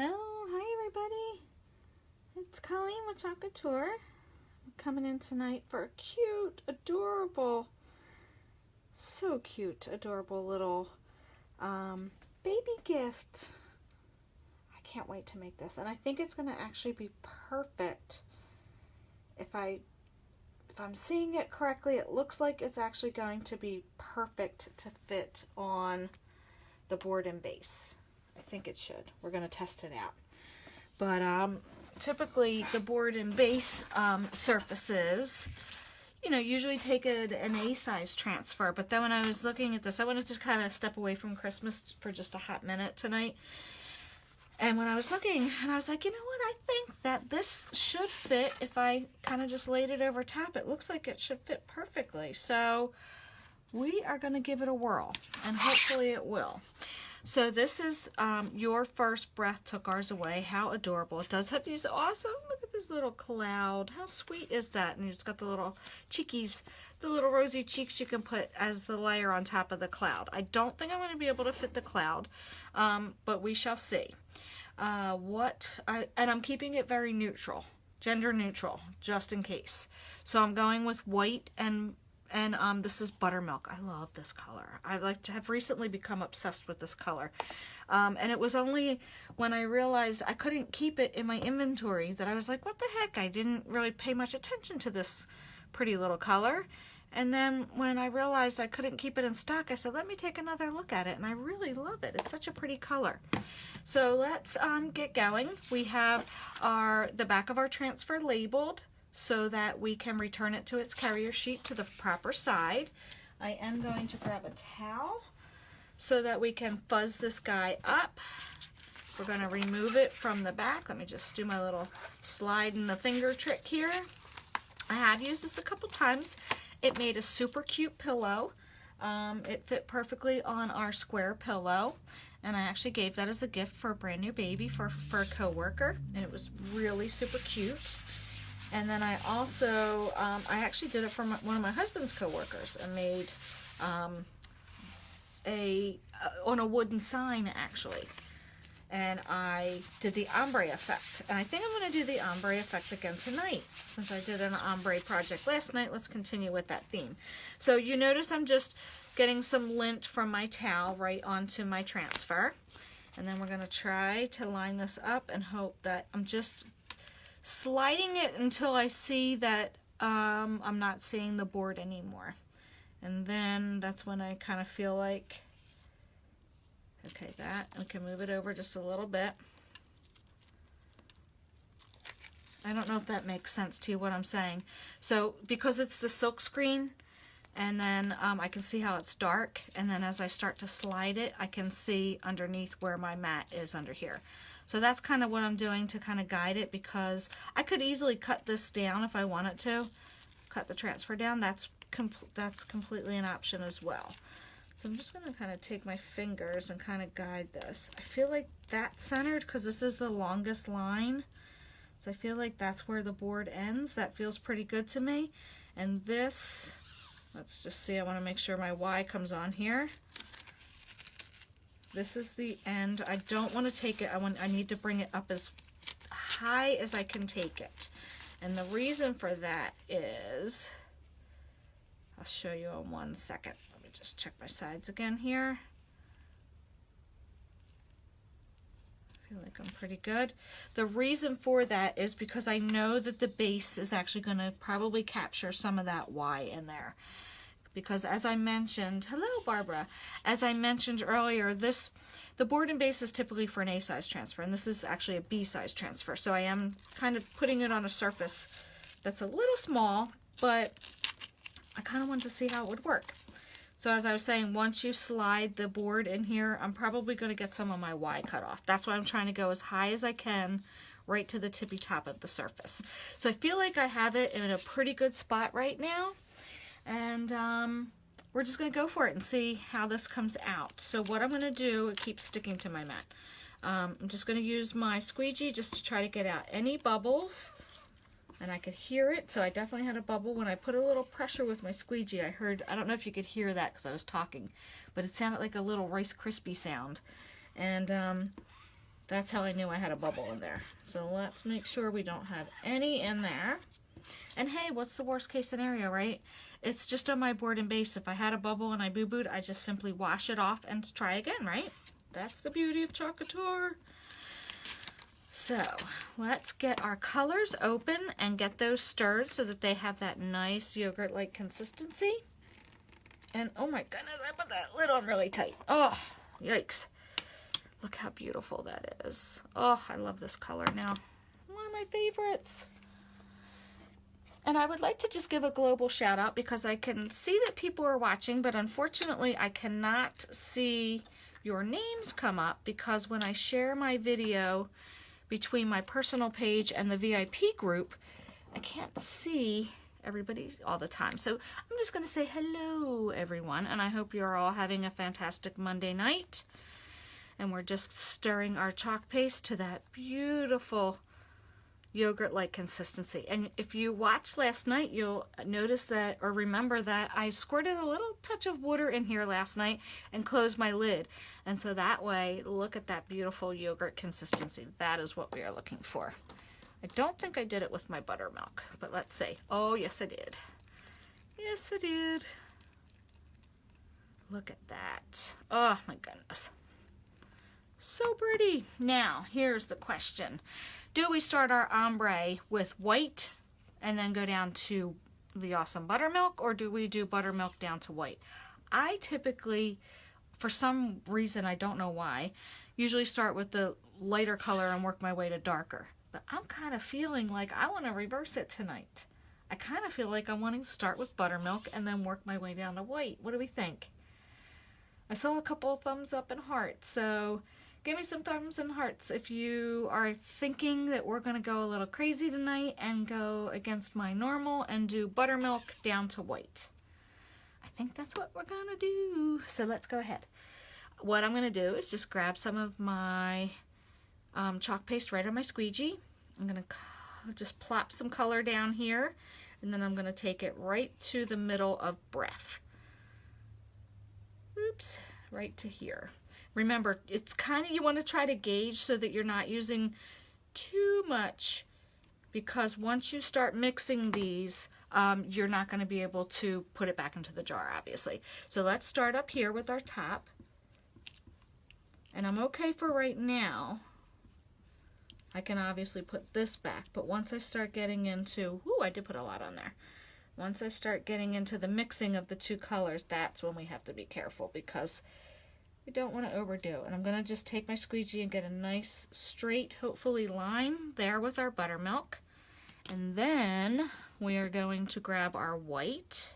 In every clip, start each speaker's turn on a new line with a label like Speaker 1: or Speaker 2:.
Speaker 1: Hello, hi everybody. It's Colleen with Chalk Couture. I'm coming in tonight for a cute, adorable, so cute, adorable little baby gift. I can't wait to make this, and I think it's going to actually be perfect. If I'm seeing it correctly, it looks like it's actually going to be perfect to fit on the board and base. I think it should. We're going to test it out. But typically the board and base surfaces, usually take an A size transfer. But then when I was looking at this, I wanted to kind of step away from Christmas for just a hot minute tonight. And when I was looking, and I was like, you know what, I think that this should fit if I kind of just laid it over top. It looks like it should fit perfectly. So we are going to give it a whirl, and hopefully it will. So this is Your First Breath Took Ours Away. How adorable. It does have these awesome, look at this little cloud. How sweet is that? And it's got the little cheekies, the little rosy cheeks you can put as the layer on top of the cloud. I don't think I'm going to be able to fit the cloud, but we shall see. And I'm keeping it very neutral, gender neutral, just in case. So I'm going with white and this is buttermilk. I love this color. Have recently become obsessed with this color. And it was only when I realized I couldn't keep it in my inventory that I was like, what the heck? I didn't really pay much attention to this pretty little color. And then when I realized I couldn't keep it in stock, I said, let me take another look at it. And I really love it. It's such a pretty color. So let's get going. We have the back of our transfer labeled, so that we can return it to its carrier sheet to the proper side. I am going to grab a towel so that we can fuzz this guy up. We're going to remove it from the back. Let me just do my little slide in the finger trick here. I have used this a couple times. It made a super cute pillow. It fit perfectly on our square pillow, and I actually gave that as a gift for a brand new baby for a coworker, and it was really super cute. And then I also, I actually did it for one of my husband's coworkers and made on a wooden sign, actually. And I did the ombre effect. And I think I'm going to do the ombre effect again tonight. Since I did an ombre project last night, let's continue with that theme. So you notice I'm just getting some lint from my towel right onto my transfer. And then we're going to try to line this up and hope that I'm just sliding it until I see that I'm not seeing the board anymore. And then that's when I kind of feel like, okay, that, I can move it over just a little bit. I don't know if that makes sense to you what I'm saying. So because it's the silk screen, and then I can see how it's dark, and then as I start to slide it, I can see underneath where my mat is under here. So that's kind of what I'm doing to kind of guide it, because I could easily cut this down if I wanted to. Cut the transfer down. That's completely an option as well. So I'm just going to kind of take my fingers and kind of guide this. I feel like that's centered because this is the longest line. So I feel like that's where the board ends. That feels pretty good to me. And this, let's just see, I want to make sure my Y comes on here. This is the end. I don't want to take it. I need to bring it up as high as I can take it. And the reason for that is, I'll show you in 1 second. Let me just check my sides again here. I feel like I'm pretty good. The reason for that is because I know that the base is actually going to probably capture some of that Y in there. Because as I mentioned, hello Barbara, as I mentioned earlier, the board and base is typically for an A size transfer, and this is actually a B size transfer. So I am kind of putting it on a surface that's a little small, but I kind of wanted to see how it would work. So as I was saying, once you slide the board in here, I'm probably going to get some of my Y cut off. That's why I'm trying to go as high as I can, right to the tippy top of the surface. So I feel like I have it in a pretty good spot right now. And we're just going to go for it and see how this comes out. So what I'm going to do, it keeps sticking to my mat. I'm just going to use my squeegee just to try to get out any bubbles. And I could hear it, so I definitely had a bubble. When I put a little pressure with my squeegee, I don't know if you could hear that because I was talking, but it sounded like a little Rice Krispie sound. And That's how I knew I had a bubble in there. So let's make sure we don't have any in there. And hey, what's the worst case scenario, right? It's just on my board and base. If I had a bubble and I boo-booed, I just simply wash it off and try again, right? That's the beauty of Chalk Couture. So let's get our colors open and get those stirred so that they have that nice yogurt-like consistency. And oh my goodness, I put that lid on really tight. Oh, yikes. Look how beautiful that is. Oh, I love this color now. One of my favorites. And I would like to just give a global shout out because I can see that people are watching, but unfortunately I cannot see your names come up because when I share my video between my personal page and the VIP group, I can't see everybody all the time. So I'm just going to say hello, everyone, and I hope you're all having a fantastic Monday night. And we're just stirring our chalk paste to that beautiful yogurt-like consistency. And if you watched last night, you'll notice that, or remember that I squirted a little touch of water in here last night and closed my lid. And so that way, look at that beautiful yogurt consistency. That is what we are looking for. I don't think I did it with my buttermilk, but let's see. Oh, yes, I did. Yes, I did. Look at that. Oh, my goodness. So pretty. Now, here's the question. Do we start our ombre with white and then go down to the awesome buttermilk, or do we do buttermilk down to white? I typically, for some reason, I don't know why, usually start with the lighter color and work my way to darker. But I'm kind of feeling like I want to reverse it tonight. I kind of feel like I'm wanting to start with buttermilk and then work my way down to white. What do we think? I saw a couple of thumbs up and hearts, so give me some thumbs and hearts if you are thinking that we're going to go a little crazy tonight and go against my normal and do buttermilk down to white. I think that's what we're going to do. So let's go ahead. What I'm going to do is just grab some of my chalk paste right on my squeegee. I'm going to just plop some color down here, and then I'm going to take it right to the middle of breath. Oops, right to here. Remember, it's kind of, you want to try to gauge so that you're not using too much, because once you start mixing these, you're not going to be able to put it back into the jar, obviously. So let's start up here with our top. And I'm okay for right now. I can obviously put this back, but once I start getting into, ooh, I did put a lot on there. Once I start getting into the mixing of the two colors, that's when we have to be careful, because we don't want to overdo it. And I'm going to just take my squeegee and get a nice straight, hopefully, line there with our buttermilk. And then we are going to grab our white,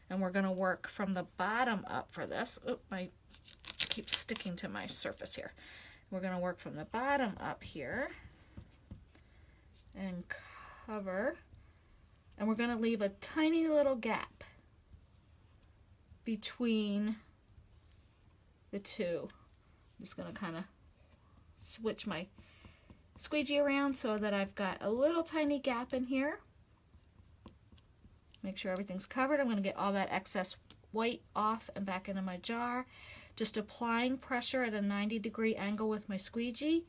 Speaker 1: and we're going to work from the bottom up for this. Oop, I keep sticking to my surface here. We're going to work from the bottom up here and cover. And we're going to leave a tiny little gap between the two. I'm just going to kind of switch my squeegee around so that I've got a little tiny gap in here. Make sure everything's covered. I'm going to get all that excess white off and back into my jar. Just applying pressure at a 90-degree angle with my squeegee.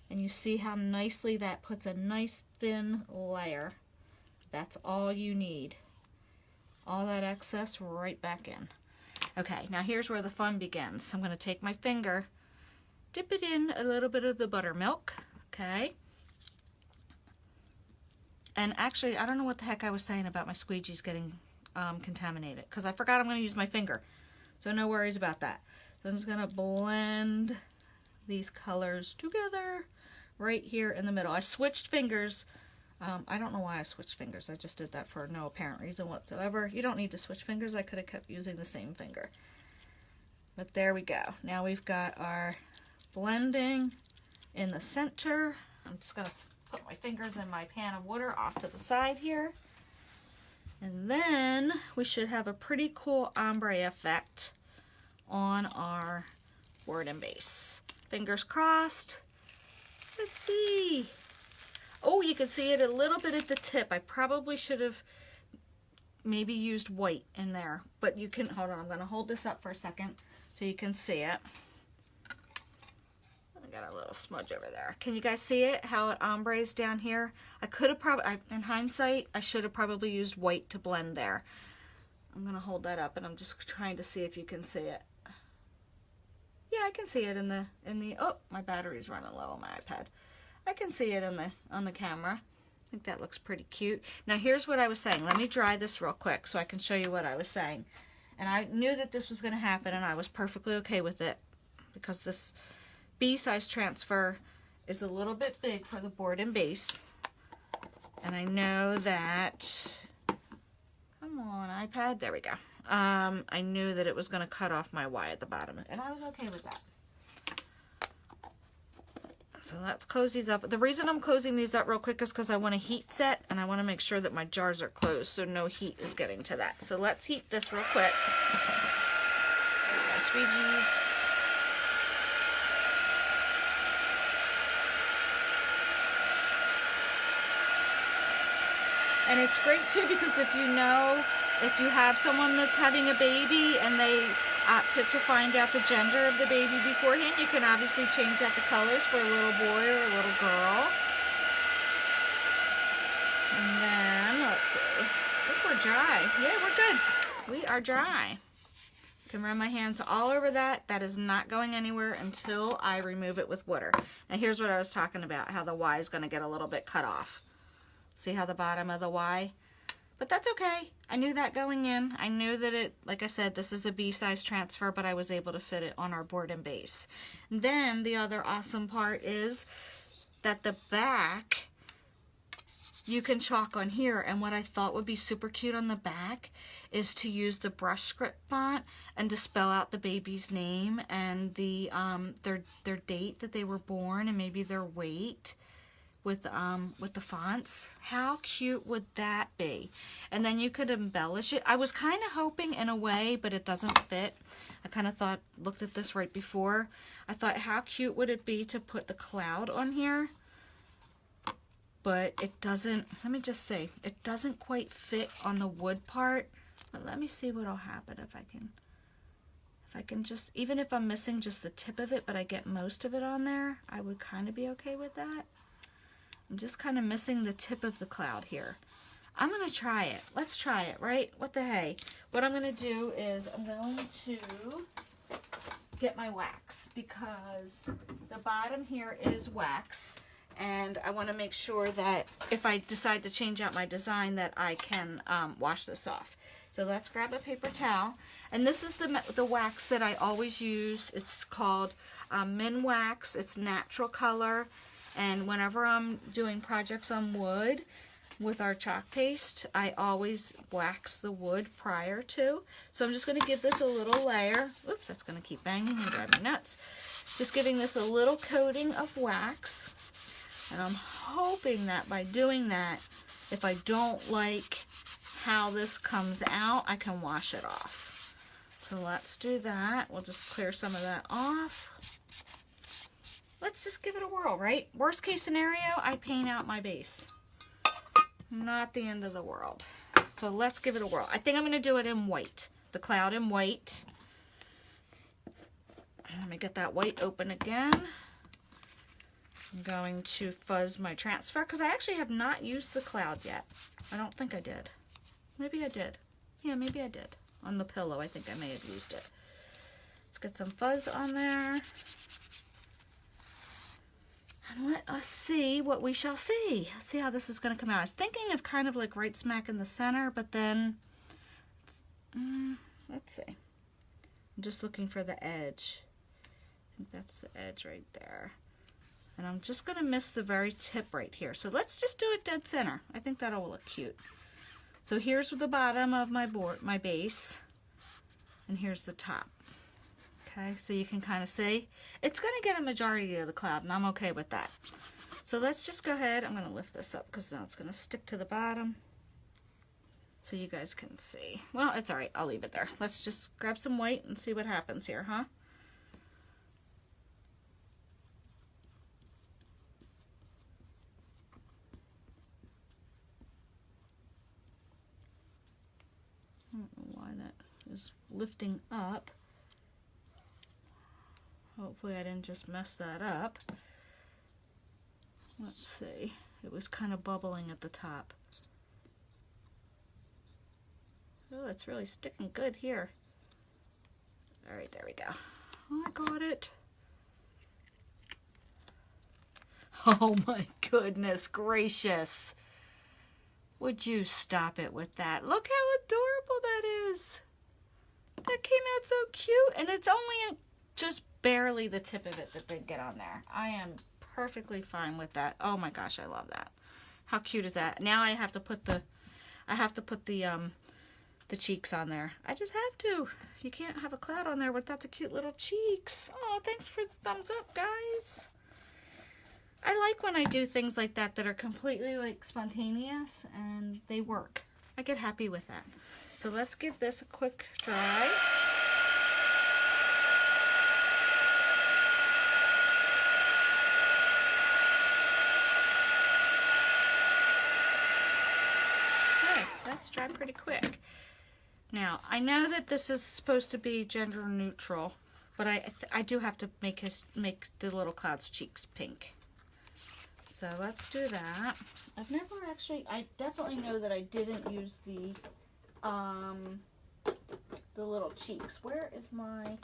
Speaker 1: And you see how nicely that puts a nice thin layer. That's all you need. All that excess right back in. Okay, now here's where the fun begins. I'm going to take my finger, dip it in a little bit of the buttermilk, okay? And actually, I don't know what the heck I was saying about my squeegees getting contaminated, because I forgot I'm going to use my finger. So no worries about that. So I'm just going to blend these colors together right here in the middle. I switched fingers. I don't know why I switched fingers. I just did that for no apparent reason whatsoever. You don't need to switch fingers. I could have kept using the same finger. But there we go. Now we've got our blending in the center. I'm just going to put my fingers in my pan of water off to the side here. And then we should have a pretty cool ombre effect on our board and base. Fingers crossed. Let's see. Oh, you can see it a little bit at the tip. I probably should have maybe used white in there, but you can, hold on, I'm going to hold this up for a second so you can see it. got a little smudge over there. Can you guys see it? How it ombres down here? I could have probably, in hindsight, I should have probably used white to blend there. I'm gonna hold that up and I'm just trying to see if you can see it. Yeah, I can see it in the, oh, my battery's running low on my iPad. I can see it on the camera. I think that looks pretty cute. Now here's what I was saying. Let me dry this real quick so I can show you what I was saying. And I knew that this was gonna happen and I was perfectly okay with it because this B-size transfer is a little bit big for the board and base. And I know that, come on iPad, there we go. I knew that it was going to cut off my Y at the bottom, and I was okay with that. So let's close these up. The reason I'm closing these up real quick is because I want to heat set, and I want to make sure that my jars are closed so no heat is getting to that. So let's heat this real quick. Squeegees. And it's great too because if you have someone that's having a baby and they opted to find out the gender of the baby beforehand, you can obviously change out the colors for a little boy or a little girl. And then, let's see. I think we're dry. Yeah, we're good. We are dry. I can run my hands all over that. That is not going anywhere until I remove it with water. Now here's what I was talking about, how the Y is going to get a little bit cut off. See how the bottom of the Y? But that's okay. I knew that going in. I knew that it, like I said, this is a B-size transfer, but I was able to fit it on our board and base. Then the other awesome part is that the back, you can chalk on here. And what I thought would be super cute on the back is to use the brush script font and to spell out the baby's name and the their date that they were born and maybe their weight. With the fonts. How cute would that be? And then you could embellish it. I was kind of hoping in a way, but it doesn't fit. I kind of thought, looked at this right before. I thought, how cute would it be to put the cloud on here? But it doesn't, let me just say, it doesn't quite fit on the wood part. But let me see what'll happen if I can just, even if I'm missing just the tip of it, but I get most of it on there, I would kind of be okay with that. I'm just kind of missing the tip of the cloud here. I'm going to try it. Let's try it, right? What the hey? What I'm going to do is I'm going to get my wax because the bottom here is wax. And I want to make sure that if I decide to change out my design that I can wash this off. So let's grab a paper towel. And this is the wax that I always use. It's called Min Wax. It's natural color. And whenever I'm doing projects on wood with our chalk paste, I always wax the wood prior to. So I'm just going to give this a little layer. Oops, that's going to keep banging and drive me nuts. Just giving this a little coating of wax. And I'm hoping that by doing that, if I don't like how this comes out, I can wash it off. So let's do that. We'll just clear some of that off. Let's just give it a whirl, right? Worst case scenario, I paint out my base. Not the end of the world. So let's give it a whirl. I think I'm going to do it in white. The cloud in white. Let me get that white open again. I'm going to fuzz my transfer because I actually have not used the cloud yet. I don't think I did. Maybe I did. Yeah, maybe I did. On the pillow, I think I may have used it. Let's get some fuzz on there. And let us see what we shall see. Let's see how this is going to come out. I was thinking of kind of like right smack in the center, but then, let's see. I'm just looking for the edge. I think that's the edge right there. And I'm just going to miss the very tip right here. So let's just do it dead center. I think that'll look cute. So here's the bottom of my board, my base, and here's the top. Okay, so you can kind of see it's going to get a majority of the cloud, and I'm okay with that. So let's just go ahead. I'm going to lift this up because now it's going to stick to the bottom so you guys can see. Well, it's all right. I'll leave it there. Let's just grab some white and see what happens here, huh? I don't know why that is lifting up. Hopefully I didn't just mess that up. Let's see. It was kind of bubbling at the top. Oh, it's really sticking good here. All right, there we go. I got it. Oh my goodness gracious. Would you stop it with that? Look how adorable that is. That came out so cute, and it's only just barely the tip of it that did get on there. I am perfectly fine with that. Oh my gosh, I love that. How cute is that? Now I have to put the cheeks on there. I just have to. You can't have a cloud on there without the cute little cheeks. Oh, thanks for the thumbs up, guys. I like when I do things like that that are completely like spontaneous and they work. I get happy with that. So let's give this a quick dry. Okay, that's dry pretty quick. Now, I know that this is supposed to be gender neutral, but I do have to make the little cloud's cheeks pink. So let's do that. I've never actually, I definitely know that I didn't use the little cheeks. Where is I'm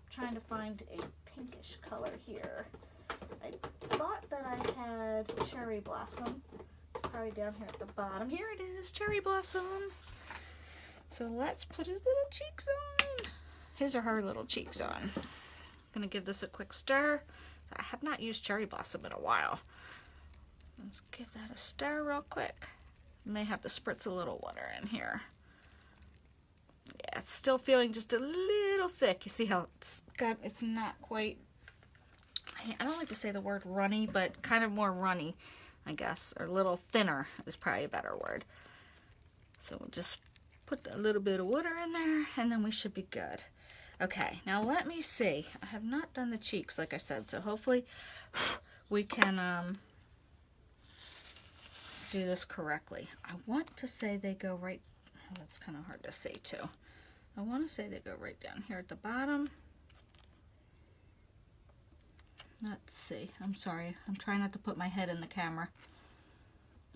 Speaker 1: trying to find a pinkish color here. I thought that I had Cherry Blossom. Probably down here at the bottom. Here it is, Cherry Blossom. So let's put his little cheeks on. His or her little cheeks on. I'm gonna give this a quick stir. I have not used Cherry Blossom in a while. Let's give that a stir real quick. May have to spritz a little water in here. Yeah, it's still feeling just a little thick. You see how it's not quite, I don't like to say the word runny, but kind of more runny, I guess, or a little thinner is probably a better word. So we'll just put a little bit of water in there and then we should be good. Okay, now let me see. I have not done the cheeks, like I said, so hopefully we can do this correctly. I want to say they go right, oh, that's kind of hard to say too. I want to say they go right down here at the bottom. Let's see. I'm sorry. I'm trying not to put my head in the camera.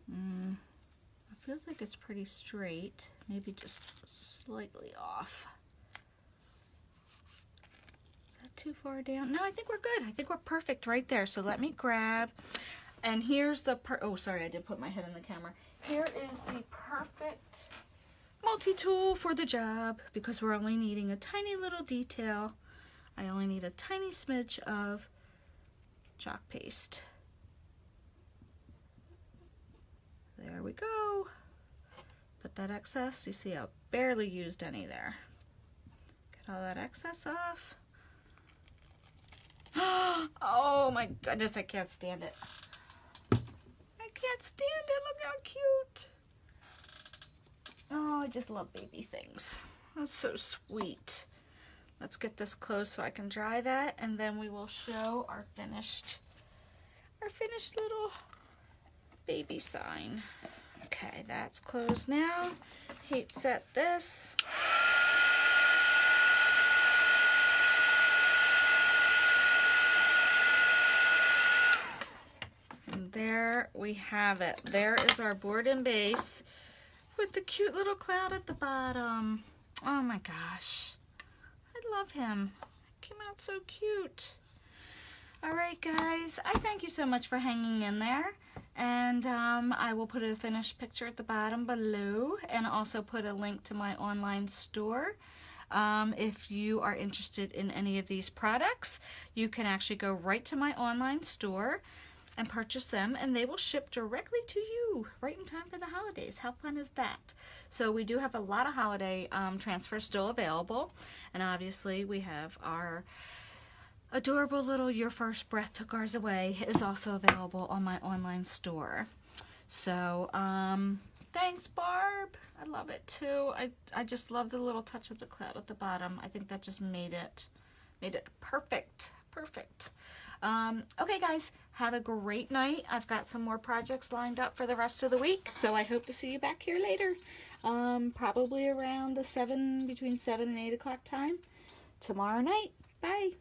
Speaker 1: It feels like it's pretty straight. Maybe just slightly off. Is that too far down? No, I think we're good. I think we're perfect right there. So let me grab, and here's the, oh, sorry, I did put my head in the camera. Here is the perfect multi-tool for the job because we're only needing a tiny little detail. I only need a tiny smidge of chalk paste. There we go. Put that excess. You see I barely used any there. Get all that excess off. Oh my goodness, I can't stand it. I can't stand it. Look how cute. Oh, I just love baby things. That's so sweet. Let's get this closed so I can dry that, and then we will show our finished little baby sign. Okay, that's closed now. Heat set this. And there we have it. There is our board and base with the cute little cloud at the bottom. Oh my gosh. I love him. He came out so cute. Alright guys, I thank you so much for hanging in there. And I will put a finished picture at the bottom below and also put a link to my online store. If you are interested in any of these products, you can actually go right to my online store and purchase them, and they will ship directly to you right in time for the holidays. How fun is that? So we do have a lot of holiday transfers still available, and obviously we have our adorable little Your First Breath Took Ours Away is also available on my online store. So thanks, Barb. I love it too. I just love the little touch of the cloud at the bottom. I think that just made it perfect. Okay guys, have a great night. I've got some more projects lined up for the rest of the week, so I hope to see you back here later. Probably around the between 7 and 8 o'clock time tomorrow night. Bye.